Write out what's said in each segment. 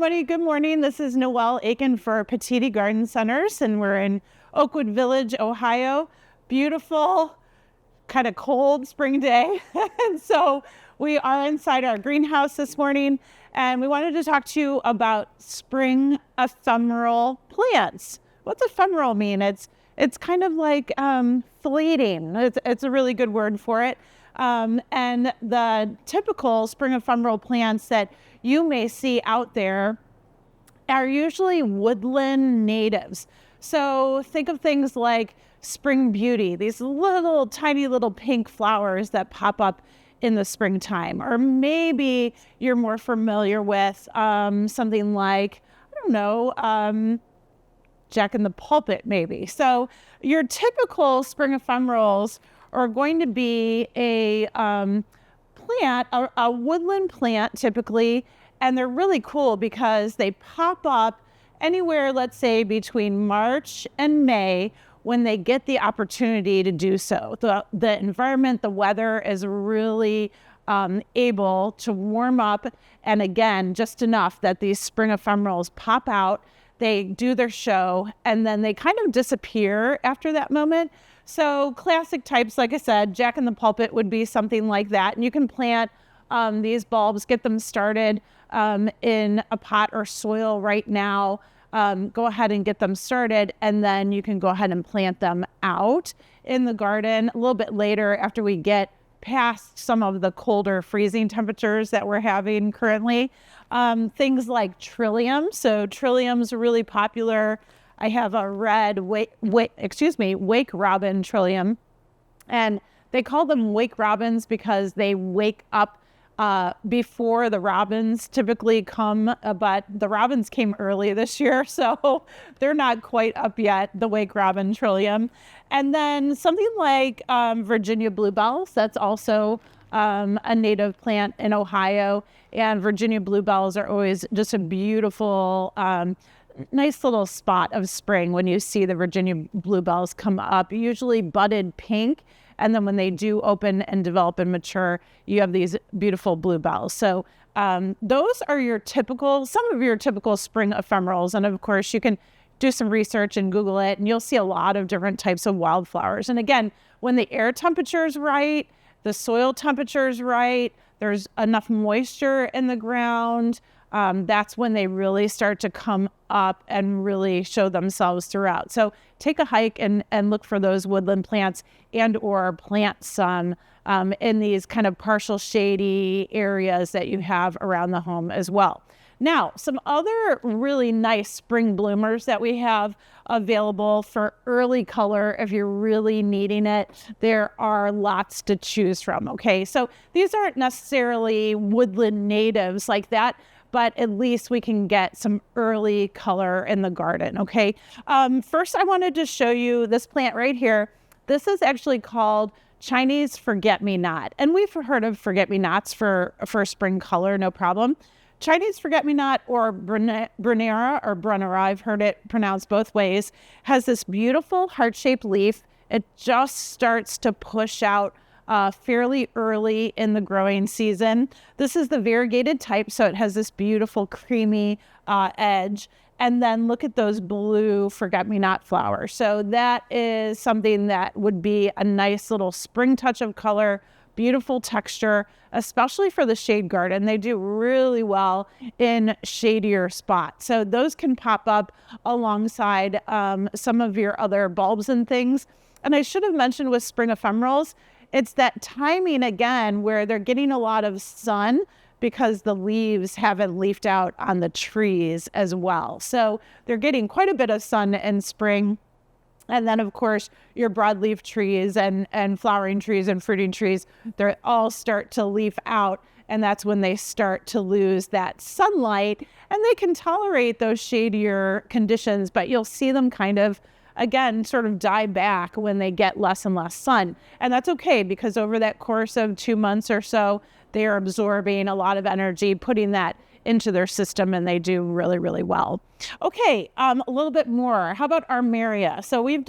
everybody. Good morning. This is Noelle Aiken for Petitti Garden Centers, and we're in Oakwood Village, Ohio. Beautiful, kind of cold spring day. And so we are inside our greenhouse this morning, and we wanted to talk to you about spring ephemeral plants. What's ephemeral mean? It's kind of like fleeting. It's a really good word for it. And the typical spring ephemeral plants that you may see out there are usually woodland natives. So think of things like spring beauty, these little tiny little pink flowers that pop up in the springtime. Or maybe you're more familiar with something like, I don't know, Jack in the Pulpit maybe. So your typical spring ephemerals are going to be a plant, a woodland plant typically, and they're really cool because they pop up anywhere, let's say, between March and May when they get the opportunity to do so. The environment, the weather is really able to warm up, and again, just enough that these spring ephemerals pop out, they do their show, and then they kind of disappear after that moment. So classic types, like I said, Jack in the Pulpit would be something like that. And you can plant these bulbs, get them started in a pot or soil right now. Go ahead and get them started, and then you can go ahead and plant them out in the garden a little bit later after we get past some of the colder freezing temperatures that we're having currently. Things like trillium. So trillium's really popular. I have a red wake robin trillium, and they call them wake robins because they wake up before the robins typically come, but the robins came early this year, so they're not quite up yet, the wake robin trillium. And then something like Virginia bluebells, that's also a native plant in Ohio, and Virginia bluebells are always just a beautiful nice little spot of spring when you see the Virginia bluebells come up, usually budded pink. And then when they do open and develop and mature, you have these beautiful bluebells. So those are some of your typical spring ephemerals. And of course, you can do some research and Google it, and you'll see a lot of different types of wildflowers. And again, when the air temperature is right, the soil temperature is right, there's enough moisture in the ground, that's when they really start to come up and really show themselves throughout. So take a hike and look for those woodland plants and or plant some in these kind of partial shady areas that you have around the home as well. Now, some other really nice spring bloomers that we have available for early color if you're really needing it. There are lots to choose from, okay? So these aren't necessarily woodland natives like that, but at least we can get some early color in the garden, okay? First, I wanted to show you this plant right here. This is actually called Chinese forget-me-not. And we've heard of forget-me-nots for spring color, no problem. Chinese forget-me-not, or Brunnera, I've heard it pronounced both ways, has this beautiful heart-shaped leaf. It just starts to push out fairly early in the growing season. This is the variegated type, so it has this beautiful creamy edge. And then look at those blue forget-me-not flowers. So that is something that would be a nice little spring touch of color, beautiful texture, especially for the shade garden. They do really well in shadier spots. So those can pop up alongside some of your other bulbs and things. And I should have mentioned with spring ephemerals, it's that timing again where they're getting a lot of sun because the leaves haven't leafed out on the trees as well. So they're getting quite a bit of sun in spring. And then, of course, your broadleaf trees and flowering trees and fruiting trees, they all start to leaf out. And that's when they start to lose that sunlight. And they can tolerate those shadier conditions, but you'll see them kind of, again, sort of die back when they get less and less sun. And that's okay, because over that course of 2 months or so, they are absorbing a lot of energy, putting that into their system, and they do really, really well. Okay, a little bit more. How about Armeria? So we've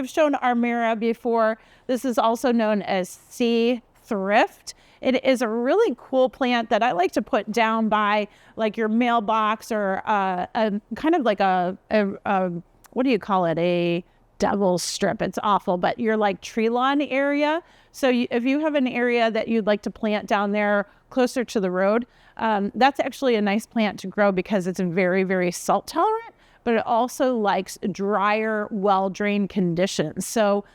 shown Armeria before. This is also known as sea thrift. It is a really cool plant that I like to put down by like your mailbox or a kind of like a what do you call it? A devil's strip. It's awful, but your like tree lawn area. So if you have an area that you'd like to plant down there closer to the road, that's actually a nice plant to grow because it's very, very salt tolerant, but it also likes drier, well-drained conditions. So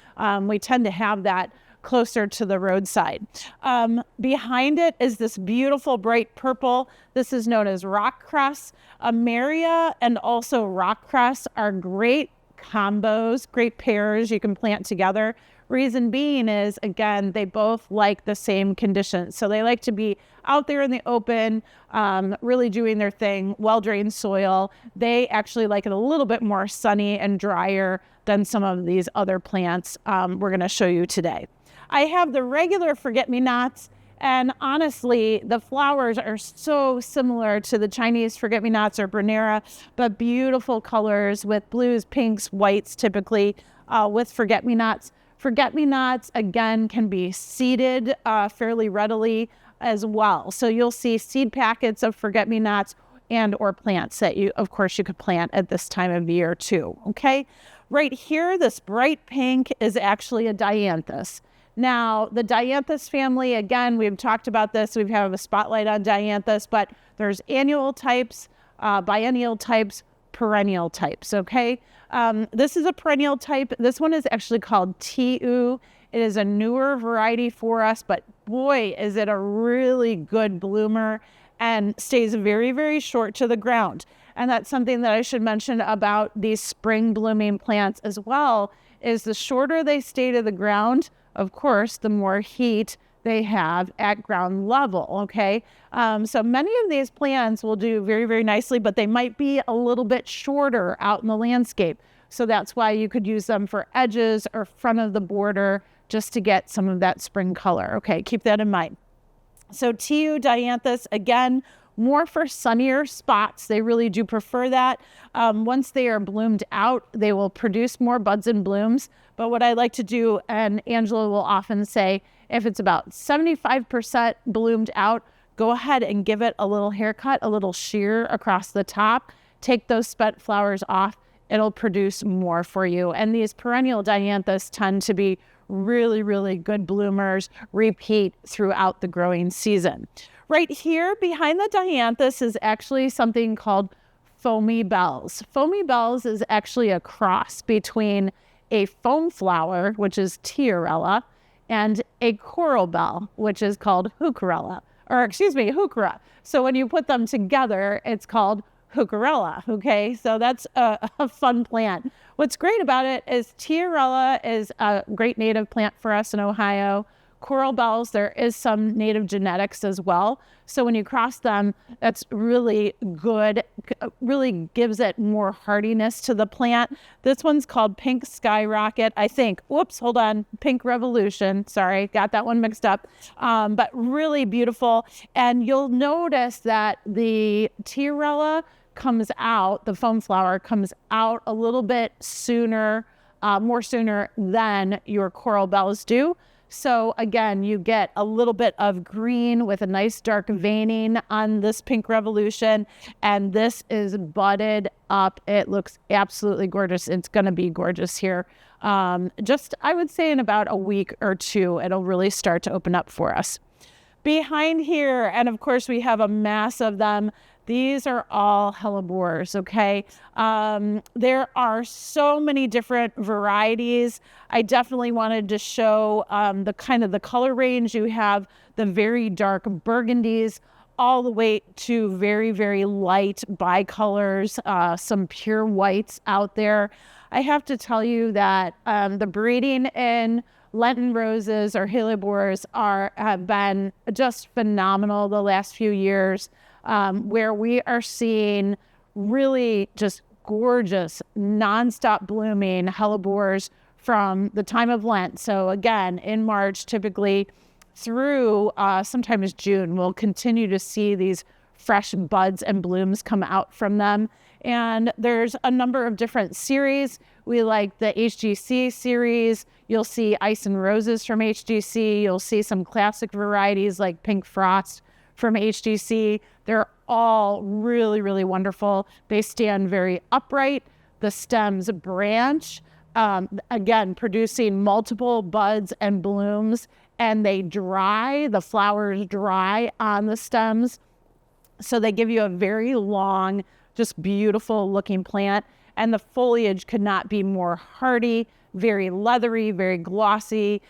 we tend to have that closer to the roadside. Behind it is this beautiful bright purple. This is known as rock cress. Amaria and also rock cress are great combos, great pairs you can plant together. Reason being is, again, they both like the same conditions. So they like to be out there in the open, really doing their thing, well-drained soil. They actually like it a little bit more sunny and drier than some of these other plants we're going to show you today. I have the regular forget-me-nots, and honestly, the flowers are so similar to the Chinese forget-me-nots or Brunnera, but beautiful colors with blues, pinks, whites, typically with forget-me-nots. Forget-me-nots, again, can be seeded fairly readily as well. So you'll see seed packets of forget-me-nots and or plants that you could plant at this time of year too, okay? Right here, this bright pink is actually a dianthus. Now, the dianthus family, again, we've talked about this. We've had a spotlight on dianthus, but there's annual types, biennial types, perennial types, okay? This is a perennial type. This one is actually called TU. It is a newer variety for us, but boy, is it a really good bloomer and stays very, very short to the ground. And that's something that I should mention about these spring blooming plants as well, is the shorter they stay to the ground, of course, the more heat they have at ground level, okay? So many of these plants will do very, very nicely, but they might be a little bit shorter out in the landscape. So that's why you could use them for edges or front of the border just to get some of that spring color. Okay, keep that in mind. So TU dianthus, again, more for sunnier spots. They really do prefer that. Once they are bloomed out, they will produce more buds and blooms. But what I like to do, and Angela will often say, if it's about 75% bloomed out, go ahead and give it a little haircut, a little shear across the top. Take those spent flowers off. It'll produce more for you. And these perennial dianthus tend to be really, really good bloomers, repeat throughout the growing season. Right here behind the dianthus is actually something called foamy bells. Foamy bells is actually a cross between a foam flower, which is Tiarella, and a coral bell, which is called heuchera. So when you put them together, it's called heucherella, okay? So that's a fun plant. What's great about it is Tiarella is a great native plant for us in Ohio. Coral bells, there is some native genetics as well. So when you cross them, that's really good, really gives it more hardiness to the plant. This one's called Pink Skyrocket, I think. Whoops, hold on. Pink Revolution. Sorry, got that one mixed up. But really beautiful. And you'll notice that the Tiarella comes out, the foam flower comes out a little bit sooner, more sooner than your coral bells do. So again, you get a little bit of green with a nice dark veining on this Pink Revolution, and this is budded up. It looks absolutely gorgeous. It's going to be gorgeous here. Just, I would say in about a week or two, it'll really start to open up for us. Behind here, and of course we have a mass of them, these are all hellebores, okay? There are so many different varieties. I definitely wanted to show the color range. You have the very dark burgundies all the way to very, very light bicolors, some pure whites out there. I have to tell you that the breeding in Lenten roses or hellebores have been just phenomenal the last few years. Where we are seeing really just gorgeous, nonstop blooming hellebores from the time of Lent. So again, in March, typically through sometimes June, we'll continue to see these fresh buds and blooms come out from them. And there's a number of different series. We like the HGC series. You'll see Ice and Roses from HGC. You'll see some classic varieties like Pink Frost from HGC. They're all really, really wonderful. They stand very upright. The stems branch, again, producing multiple buds and blooms, and they dry. The flowers dry on the stems. So they give you a very long, just beautiful looking plant. And the foliage could not be more hardy, very leathery, very glossy,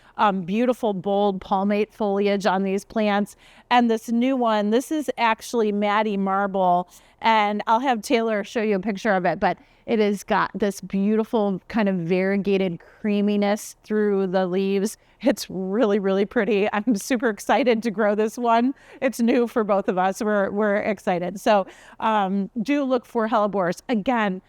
beautiful, bold palmate foliage on these plants. And this new one, this is actually Maddie Marble. And I'll have Taylor show you a picture of it, but it has got this beautiful kind of variegated creaminess through the leaves. It's really, really pretty. I'm super excited to grow this one. It's new for both of us. We're excited. So do look for hellebores. Again,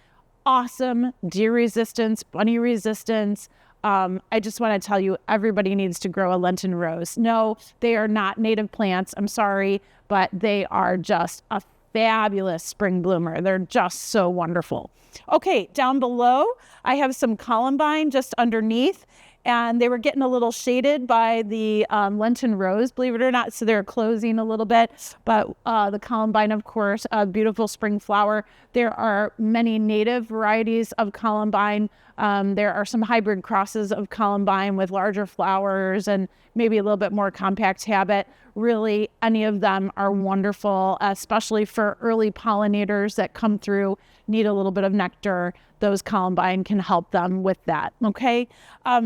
awesome deer resistance, bunny resistance. I just want to tell you, everybody needs to grow a Lenten rose. No, they are not native plants. I'm sorry, but they are just a fabulous spring bloomer. They're just so wonderful. Okay, down below, I have some columbine just underneath, and they were getting a little shaded by the Lenten rose, believe it or not, so they're closing a little bit. But the columbine, of course, a beautiful spring flower. There are many native varieties of columbine. There are some hybrid crosses of columbine with larger flowers and maybe a little bit more compact habit. Really, any of them are wonderful, especially for early pollinators that come through, need a little bit of nectar. Those columbine can help them with that, okay?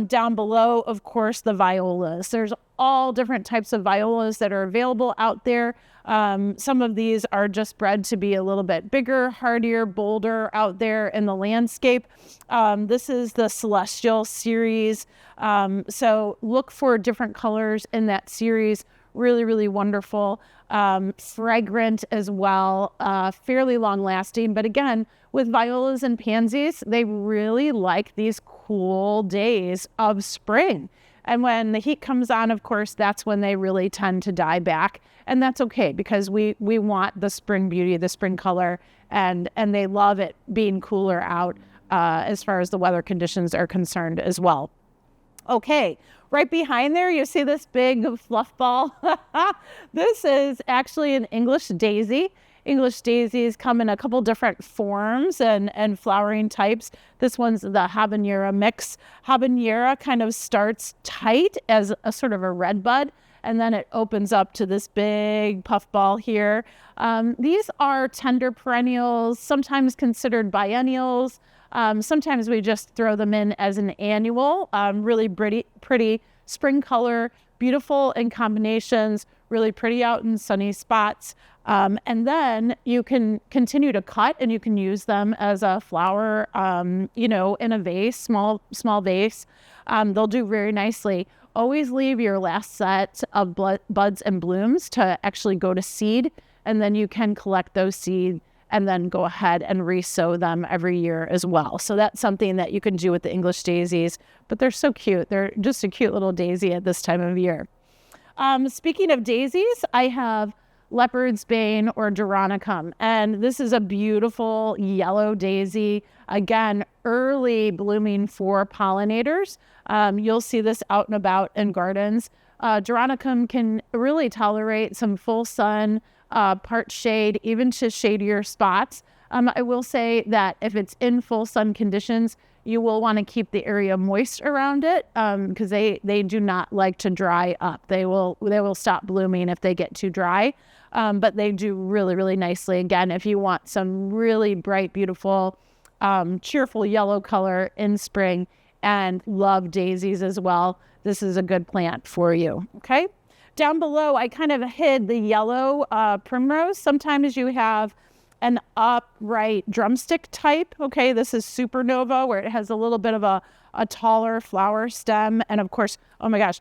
Down below, of course, the violas. There's all different types of violas that are available out there. Some of these are just bred to be a little bit bigger, hardier, bolder out there in the landscape. This is the Celestial series. So look for different colors in that series. Really, really wonderful. Fragrant as well, fairly long lasting. But again, with violas and pansies, they really like these cool days of spring. And when the heat comes on, of course, that's when they really tend to die back. And that's okay, because we want the spring beauty, the spring color, and they love it being cooler out as far as the weather conditions are concerned as well. Okay, right behind there, you see this big fluff ball. This is actually an English daisy. English daisies come in a couple different forms and flowering types. This one's the habanera mix. Habanera kind of starts tight as a sort of a red bud, and then it opens up to this big puffball here. These are tender perennials, sometimes considered biennials. Sometimes we just throw them in as an annual. Really pretty spring color, beautiful in combinations, really pretty out in sunny spots. And then you can continue to cut, and you can use them as a flower, in a vase, small vase. They'll do very nicely. Always leave your last set of buds and blooms to actually go to seed, and then you can collect those seeds and then go ahead and re-sow them every year as well. So that's something that you can do with the English daisies, but they're so cute. They're just a cute little daisy at this time of year. Speaking of daisies, I have Leopard's Bane or Doronicum, and this is a beautiful yellow daisy. Again, early blooming for pollinators. You'll see this out and about in gardens. Doronicum can really tolerate some full sun, part shade, even to shadier spots. I will say that if it's in full sun conditions, you will want to keep the area moist around it, because they do not like to dry up. They will stop blooming if they get too dry, but they do really, really nicely. Again, if you want some really bright, beautiful, cheerful yellow color in spring and love daisies as well, this is a good plant for you, okay? Down below, I kind of hid the yellow primrose. Sometimes you have an upright drumstick type. Okay, this is Supernova, where it has a little bit of a taller flower stem. And of course, oh my gosh,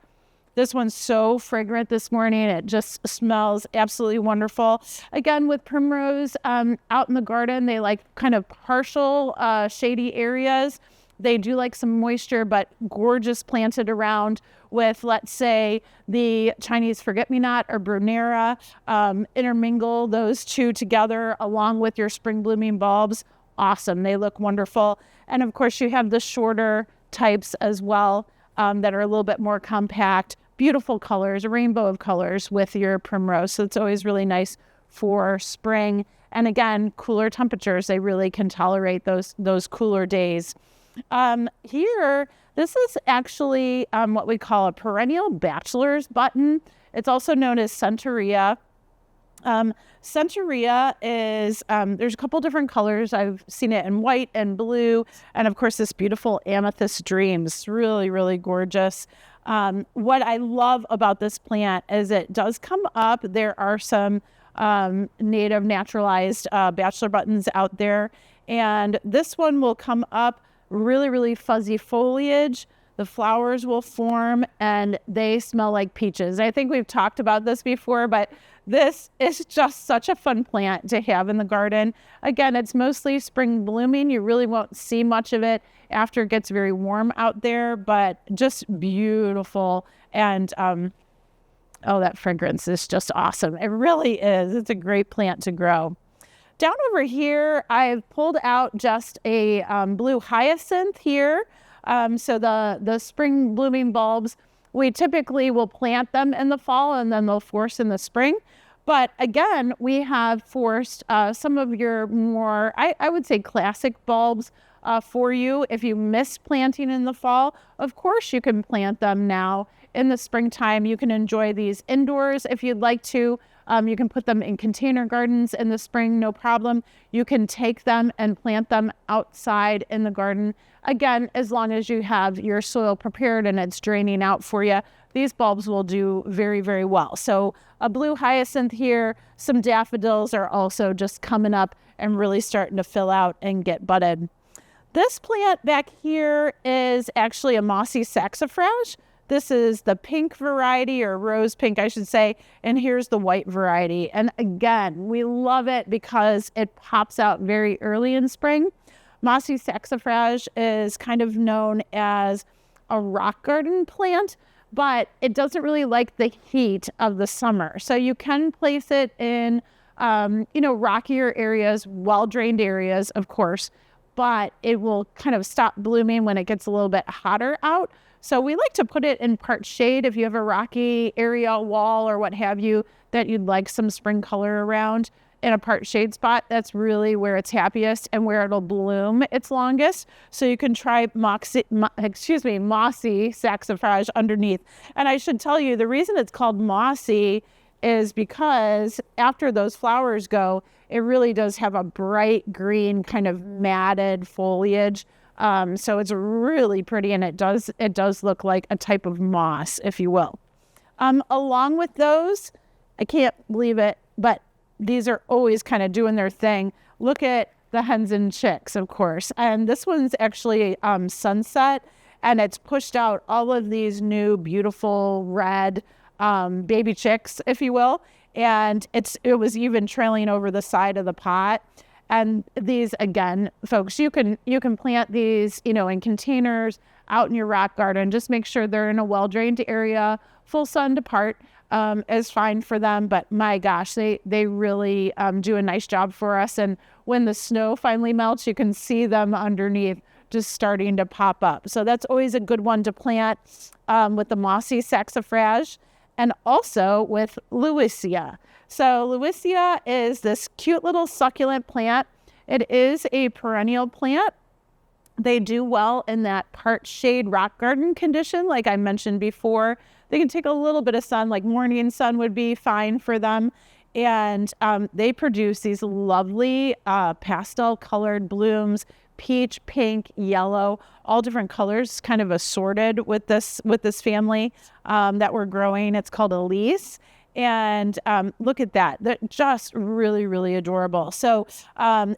this one's so fragrant this morning. It just smells absolutely wonderful. Again, with primrose out in the garden, they like kind of partial shady areas. They do like some moisture, but gorgeous planted around with, let's say, the Chinese forget-me-not or Brunera. Intermingle those two together along with your spring blooming bulbs. Awesome. They look wonderful. And of course, you have the shorter types as well that are a little bit more compact. Beautiful colors, a rainbow of colors with your primrose. So it's always really nice for spring. And again, cooler temperatures, they really can tolerate those cooler days. Here, this is actually what we call a perennial bachelor's button. It's also known as centaurea. Centaurea is, there's a couple different colors. I've seen it in white and blue. And of course, this beautiful amethyst dreams, really, really gorgeous. What I love about this plant is it does come up. There are some native naturalized bachelor buttons out there. And this one will come up really, really fuzzy foliage. The flowers will form and they smell like peaches. I think we've talked about this before, but this is just such a fun plant to have in the garden. Again, it's mostly spring blooming. You really won't see much of it after it gets very warm out there, but just beautiful. And oh, that fragrance is just awesome. It really is. It's a great plant to grow. Down over here, I've pulled out just a blue hyacinth here. So the spring blooming bulbs, we typically will plant them in the fall and then they'll force in the spring. But again, we have forced some of your more, I would say, classic bulbs for you. If you miss planting in the fall, of course you can plant them now in the springtime. You can enjoy these indoors if you'd like to. You can put them in container gardens in the spring, no problem. You can take them and plant them outside in the garden. Again, as long as you have your soil prepared and it's draining out for you, these bulbs will do very, very well. So a blue hyacinth here, some daffodils are also just coming up and really starting to fill out and get budded. This plant back here is actually a mossy saxifrage. This is the pink variety, or rose pink, I should say, and here's the white variety. And again, we love it because it pops out very early in spring. Mossy saxifrage is kind of known as a rock garden plant, but it doesn't really like the heat of the summer. So you can place it in, rockier areas, well-drained areas, of course, but it will kind of stop blooming when it gets a little bit hotter out. So we like to put it in part shade if you have a rocky area, wall, or what have you, that you'd like some spring color around. In a part shade spot, that's really where it's happiest and where it'll bloom its longest. So you can try mossy saxifrage underneath. And I should tell you, the reason it's called mossy is because after those flowers go, it really does have a bright green kind of matted foliage. So it's really pretty, and it does look like a type of moss, if you will. Along with those, I can't believe it, but these are always kind of doing their thing. Look at the hens and chicks, of course. And this one's actually sunset, and it's pushed out all of these new beautiful red baby chicks, if you will. And it was even trailing over the side of the pot. And these, again, folks, you can plant these, in containers out in your rock garden. Just make sure they're in a well-drained area. Full sun to part is fine for them. But my gosh, they really do a nice job for us. And when the snow finally melts, you can see them underneath just starting to pop up. So that's always a good one to plant with the mossy saxifrage and also with Lewisia. So Lewisia is this cute little succulent plant. It is a perennial plant. They do well in that part shade rock garden condition, like I mentioned before. They can take a little bit of sun, like morning sun would be fine for them. And they produce these lovely pastel colored blooms, peach, pink, yellow, all different colors, kind of assorted with this family that we're growing. It's called Elise. And look at that. They're just really, really adorable. So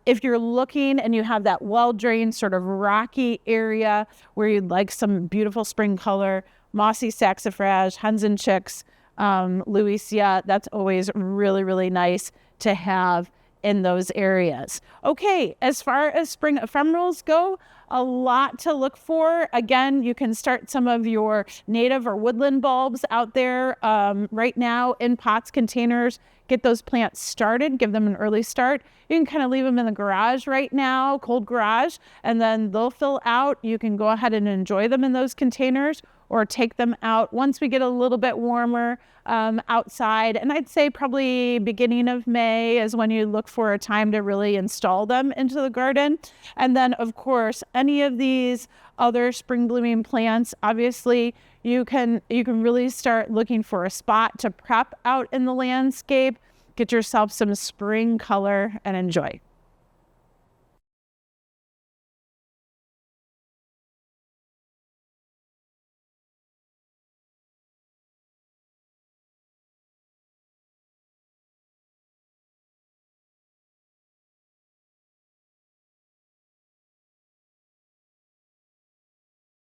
if you're looking and you have that well-drained sort of rocky area where you'd like some beautiful spring color, mossy saxifrage, hens and chicks, Lewisia, that's always really, really nice to have in those areas. Okay, as far as spring ephemerals go, a lot to look for. Again, you can start some of your native or woodland bulbs out there right now in pots, containers. Get those plants started, give them an early start. You can kind of leave them in the garage right now, cold garage, and then they'll fill out. You can go ahead and enjoy them in those containers or take them out once we get a little bit warmer outside. And I'd say probably beginning of May is when you look for a time to really install them into the garden. And then, of course, any of these other spring blooming plants, obviously, you can really start looking for a spot to prep out in the landscape, get yourself some spring color, and enjoy.